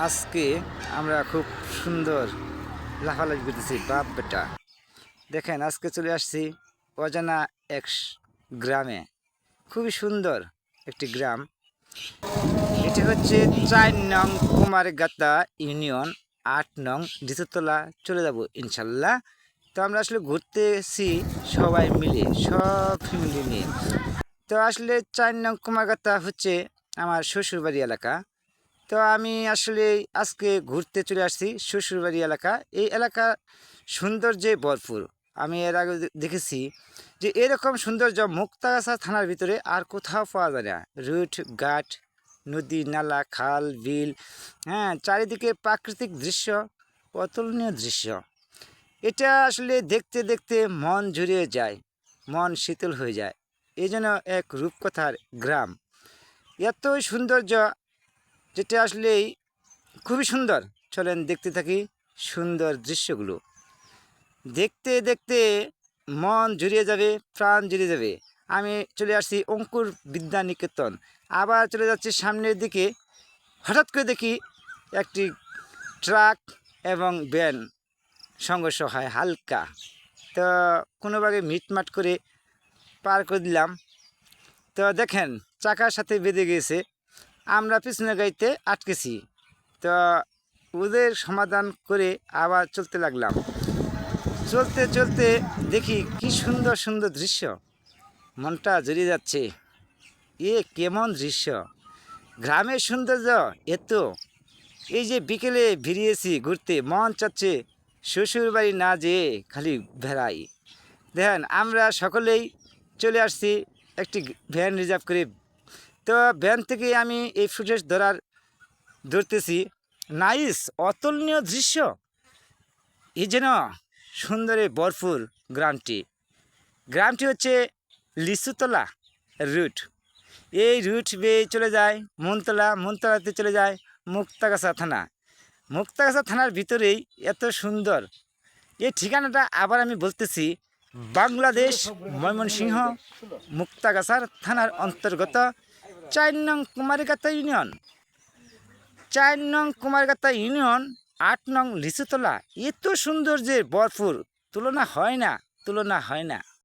আজকে আমরা খুব সুন্দর লাফালাফি করতেছি বাপ বেটা। দেখেন আজকে চলে আসছি অজানা এক গ্রামে। খুবই সুন্দর একটি গ্রাম। এটি হচ্ছে ৪ নং কুমারগাতা ইউনিয়ন, ৮ নং ডিসুতলা। চলে যাব ইনশাল্লাহ। তো আমরা আসলে ঘুরতেছি সবাই মিলে, সব ফ্যামিলি নিয়ে। তো আসলে ৪ নং কুমারগাতা হচ্ছে আমার শ্বশুরবাড়ি এলাকা। তো আমি আসলে আজকে ঘুরতে চলে আসছি শ্বশুরবাড়ি এলাকা। এই এলাকা সৌন্দর্যে ভরপুর। আমি এর আগে দেখেছি যে এরকম সৌন্দর্য মুক্তাগাছা থানার ভিতরে আর কোথাও পাওয়া যায় না। রুট ঘাট, নদী নালা, খাল বিল, হ্যাঁ, চারিদিকে প্রাকৃতিক দৃশ্য, অতুলনীয় দৃশ্য। এটা আসলে দেখতে দেখতে মন জুড়িয়ে যায়, মন শীতল হয়ে যায়। এই জন্য এক রূপকথার গ্রাম। এতই সৌন্দর্য, যেটা আসলেই খুবই সুন্দর। চলেন দেখতে থাকি সুন্দর দৃশ্যগুলো। দেখতে দেখতে মন জুড়িয়ে যাবে, প্রাণ জুড়িয়ে যাবে। আমি চলে আসছি অঙ্কুর বিদ্যা নিকেতন। আবার চলে যাচ্ছি সামনের দিকে। হঠাৎ করে দেখি একটি ট্রাক এবং ভ্যান সংঘর্ষ হয় হালকা। তো কোনোভাবে মিটমাট করে পার করে দিলাম। তো দেখেন চাকার সাথে বেঁধে গিয়েছে, আমরা পিছনের গাড়িতে আটকেছি। তো ওদের সমাধান করে আবার চলতে লাগলাম। চলতে চলতে দেখি কি সুন্দর সুন্দর দৃশ্য, মনটা জড়িয়ে যাচ্ছে। কেমন দৃশ্য! গ্রামের সৌন্দর্য এত। এই যে বিকেলে বেরিয়েছি ঘুরতে, মন চাচ্ছে শ্বশুর বাড়ি না যেয়ে খালি বেড়াই। দেখেন আমরা সকলেই চলে আসছি একটি ভ্যান রিজার্ভ করে। তো ভ্যান থেকে আমি এই ফুটেজ ধরতেছি। নাইস, অতুলনীয় দৃশ্য। এই যেন সুন্দরে ভরপুর গ্রামটি। গ্রামটি হচ্ছে লিচুতলা রুট। এই রুট বেয়ে চলে যায় মনতলা, মনতলাতে চলে যায় মুক্তাগাছা থানা। মুক্তাগাছা থানার ভিতরেই এত সুন্দর এই ঠিকানাটা। আবার আমি বলতেছি, বাংলাদেশ, ময়মনসিংহ, মুক্তাগাছার থানার অন্তর্গত ৪ নং কুমারগাতা ইউনিয়ন। ৪ নং কুমারগাতা ইউনিয়ন, ৮ নং লিচুতলা। এত সৌন্দর্যের ভরপুর, তুলনা হয় না, তুলনা হয় না।